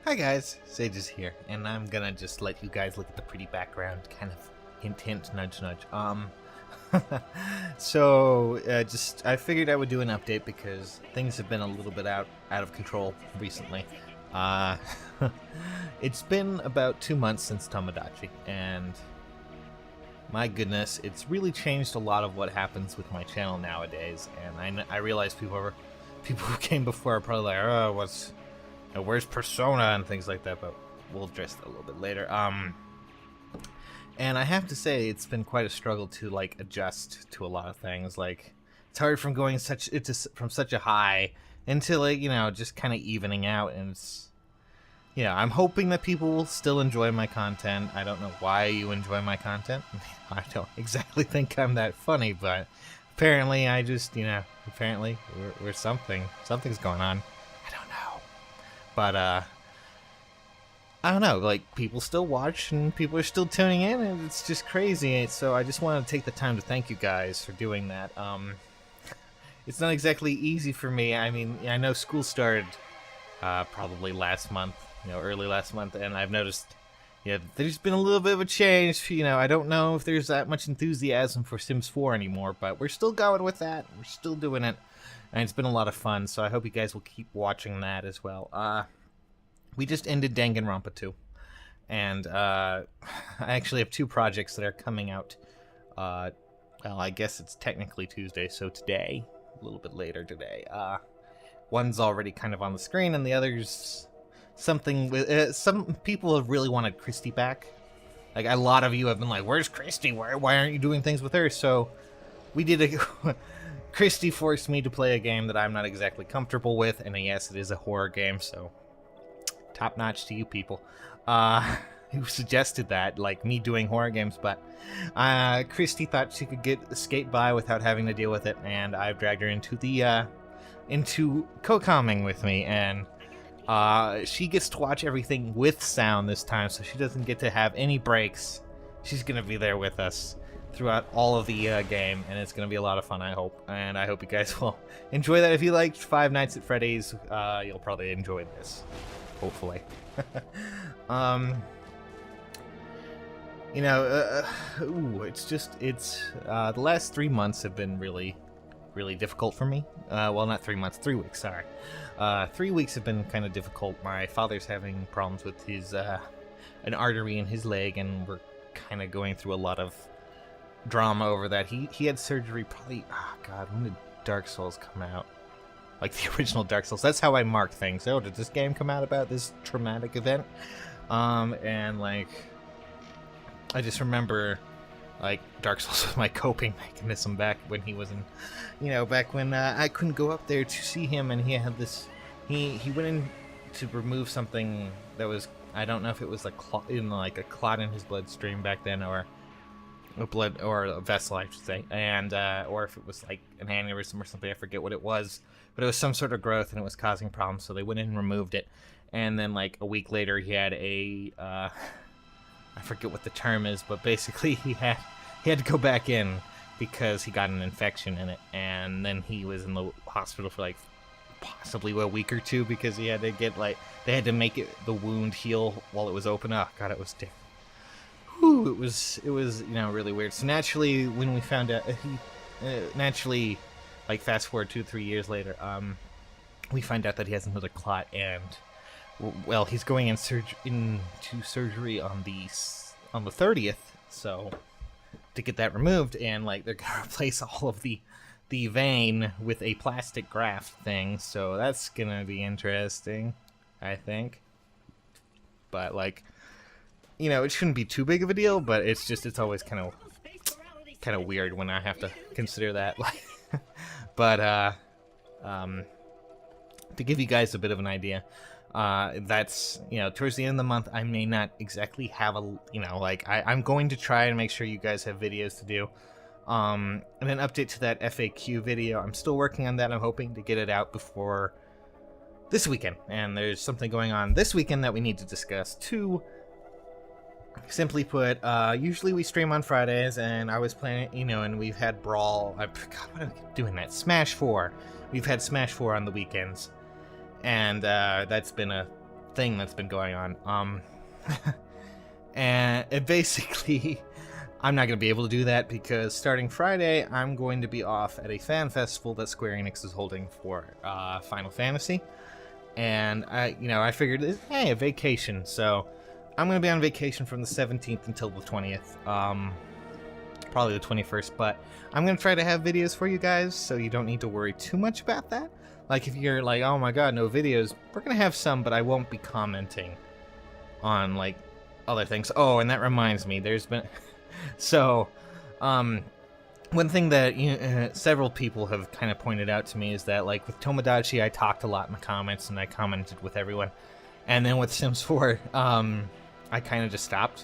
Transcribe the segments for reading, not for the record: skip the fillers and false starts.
Hi guys, Sage is here, and I'm gonna just let you guys look at the pretty background, kind of hint hint, nudge nudge. Just I figured I would do an update because things have been a little bit out of control recently. Uh, it's been about 2 months since Tomodachi, and my goodness, it's really changed a lot of what happens with my channel nowadays. And I realize people who came before are probably like, oh, where's Persona and things like that, but we'll address that a little bit later. And I have to say, it's been quite a struggle to like adjust to a lot of things. Like, it's hard from going from such a high into like, just kind of evening out. And it's, I'm hoping that people will still enjoy my content. I don't know why you enjoy my content. I don't exactly think I'm that funny, but apparently I just, apparently we're something's going on. I don't know. But, I don't know, like, people still watch and people are still tuning in, and it's just crazy. So I just wanted to take the time to thank you guys for doing that. It's not exactly easy for me. I mean, I know school started probably last month, early last month, and I've noticed, there's been a little bit of a change. I don't know if there's that much enthusiasm for Sims 4 anymore, but we're still going with that. We're still doing it, and it's been a lot of fun, so I hope you guys will keep watching that as well. We just ended Danganronpa 2, and I actually have 2 projects that are coming out. Well, I guess it's technically Tuesday, so today, a little bit later today. One's already kind of on the screen, and the other's something with some people have really wanted Christy back. Like, a lot of you have been like, "Where's Christy? Why aren't you doing things with her?" So we did a. Christy forced me to play a game that I'm not exactly comfortable with, and yes, it is a horror game, so top notch to you people who suggested that, like me doing horror games. But Christy thought she could skate by without having to deal with it, and I've dragged her into the into co-comming with me, and she gets to watch everything with sound this time, so she doesn't get to have any breaks. She's gonna be there with us throughout all of the game, and it's gonna be a lot of fun, I hope. And I hope you guys will enjoy that. If you liked Five Nights at Freddy's, you'll probably enjoy this, hopefully. It's the last 3 months have been really difficult for me. Well, not 3 months, 3 weeks, sorry. 3 weeks have been kind of difficult. My father's having problems with his an artery in his leg, and we're kind of going through a lot of drama over that. He had surgery probably, when did Dark Souls come out? Like the original Dark Souls. That's how I mark things. Oh, did this game come out about this traumatic event? And like, I just remember, like, Dark Souls was my coping mechanism back when he was in, back when I couldn't go up there to see him, and he had this, he went in to remove something that was, I don't know if it was a clot in his bloodstream back then, or a vessel, I should say, and or if it was like an aneurysm or something. I forget what it was, but it was some sort of growth, and it was causing problems. So they went in and removed it, and then like a week later, he had a I forget what the term is, but basically he had to go back in because he got an infection in it, and then he was in the hospital for like possibly a week or 2 because he had to get they had to make the wound heal while it was open. Oh God, it was different. It was really weird. So naturally, when we found out, like fast forward 2-3 years later, we find out that he has another clot, and well, he's going into surgery on the 30th, so to get that removed, and like they're gonna replace all of the vein with a plastic graft thing. So that's gonna be interesting, I think. But like, it shouldn't be too big of a deal, but it's always kind of weird when I have to consider that. But to give you guys a bit of an idea, that's, towards the end of the month, I may not exactly have I'm going to try and make sure you guys have videos to do. And an update to that FAQ video, I'm still working on that. I'm hoping to get it out before this weekend, and there's something going on this weekend that we need to discuss too. Simply put, usually we stream on Fridays, and I was playing, and we've had Brawl. I forgot what I keep doing that. Smash 4. We've had Smash 4 on the weekends, and that's been a thing that's been going on. And it basically, I'm not going to be able to do that because starting Friday, I'm going to be off at a fan festival that Square Enix is holding for Final Fantasy. And I figured, hey, a vacation. So I'm going to be on vacation from the 17th until the 20th. Probably the 21st, but I'm going to try to have videos for you guys, so you don't need to worry too much about that. Like, if you're like, oh my god, no videos, we're going to have some, but I won't be commenting on, like, other things. Oh, and that reminds me, there's been... So, one thing that several people have kind of pointed out to me is that, like, with Tomodachi, I talked a lot in the comments, and I commented with everyone. And then with Sims 4, I kind of just stopped.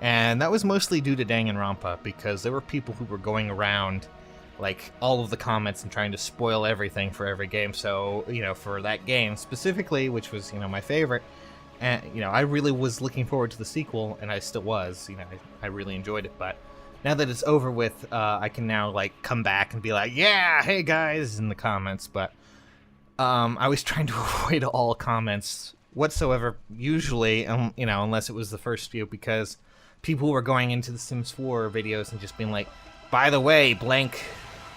And that was mostly due to Danganronpa, because there were people who were going around, like, all of the comments and trying to spoil everything for every game. So, for that game specifically, which was, my favorite, and, I really was looking forward to the sequel, and I still was, I really enjoyed it, but now that it's over with, I can now, like, come back and be like, yeah, hey guys, in the comments, but, I was trying to avoid all comments whatsoever, usually, unless it was the first few, because people were going into the Sims 4 videos and just being like, by the way, blank,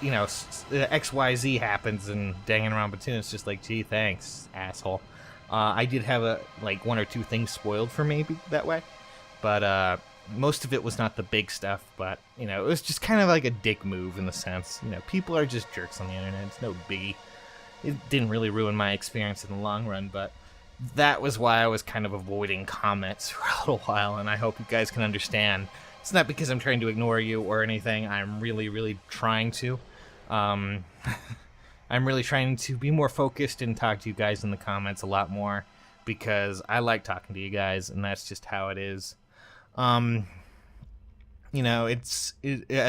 XYZ happens in Danganronpa 2. It's just like, gee, thanks, asshole. I did have one or two things spoiled for me that way, but most of it was not the big stuff, but, it was just kind of like a dick move in the sense, people are just jerks on the internet. It's no biggie. It didn't really ruin my experience in the long run, but that was why I was kind of avoiding comments for a little while, and I hope you guys can understand. It's not because I'm trying to ignore you or anything. I'm really, really trying to. I'm really trying to be more focused and talk to you guys in the comments a lot more, because I like talking to you guys, and that's just how it is. As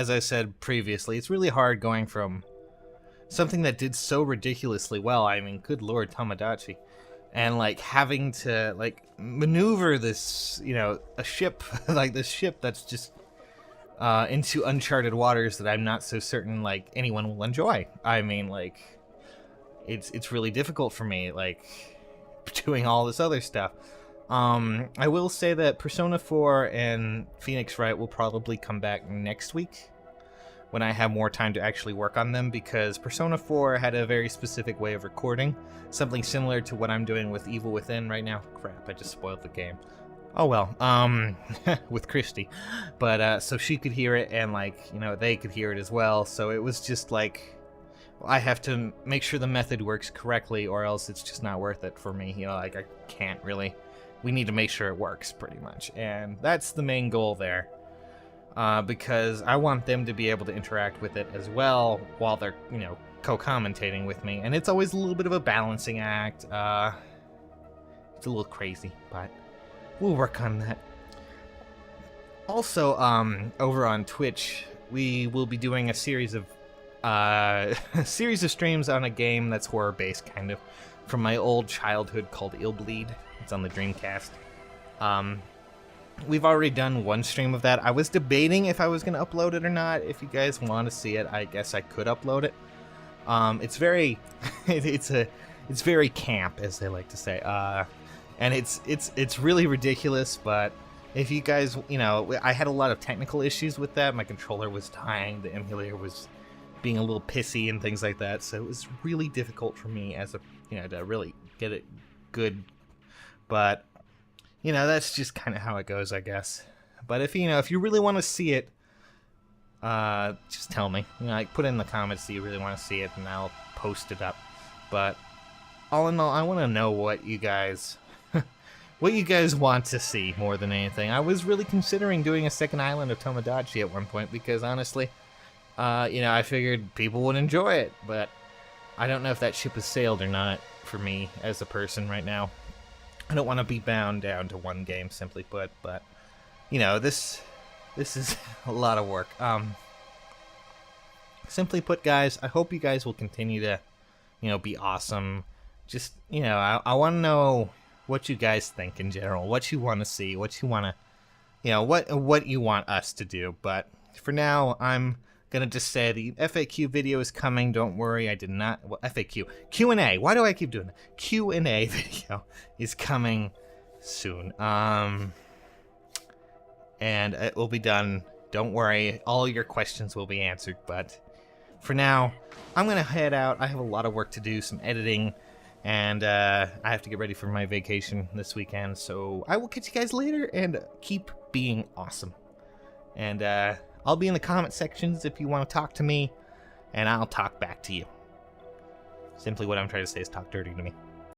I said previously, it's really hard going from something that did so ridiculously well. I mean, good lord, Tomodachi. And, like, having to, like, maneuver this, a ship, like this ship that's just into uncharted waters that I'm not so certain, like, anyone will enjoy. I mean, like, it's really difficult for me, like, doing all this other stuff. I will say that Persona 4 and Phoenix Wright will probably come back next week when I have more time to actually work on them, because Persona 4 had a very specific way of recording, something similar to what I'm doing with Evil Within right now. Crap, I just spoiled the game. Oh well, with Christy. But, so she could hear it, and, like, they could hear it as well, so it was just like, I have to make sure the method works correctly, or else it's just not worth it for me. Like, I can't really. We need to make sure it works, pretty much, and that's the main goal there. Because I want them to be able to interact with it as well while they're, co-commentating with me. And it's always a little bit of a balancing act. It's a little crazy, but we'll work on that. Also, over on Twitch, we will be doing a series of streams on a game that's horror-based, kind of, from my old childhood called Illbleed. It's on the Dreamcast. We've already done one stream of that. I was debating if I was going to upload it or not. If you guys want to see it, I guess I could upload it. It's very, it's very camp, as they like to say. And it's really ridiculous. But if you guys, I had a lot of technical issues with that. My controller was dying. The emulator was being a little pissy and things like that. So it was really difficult for me as a, to really get it good. But that's just kind of how it goes, I guess. But if you really want to see it, just tell me. Like, put it in the comments that you really want to see it, and I'll post it up. But all in all, I want to know what you guys, want to see more than anything. I was really considering doing a second island of Tomodachi at one point, because honestly, I figured people would enjoy it. But I don't know if that ship has sailed or not for me as a person right now. I don't want to be bound down to one game, simply put, but, this is a lot of work. Simply put, guys, I hope you guys will continue to, be awesome. Just, I want to know what you guys think in general, what you want to see, what you want to, what you want us to do. But for now, I'm gonna just say the FAQ video is coming. Don't worry, I did not. Well, FAQ, Q&A. Why do I keep doing that? Q&A video is coming soon. And it will be done. Don't worry, all your questions will be answered. But for now, I'm gonna head out. I have a lot of work to do, some editing, and I have to get ready for my vacation this weekend. So I will catch you guys later, and keep being awesome. And I'll be in the comment sections if you want to talk to me, and I'll talk back to you. Simply what I'm trying to say is talk dirty to me.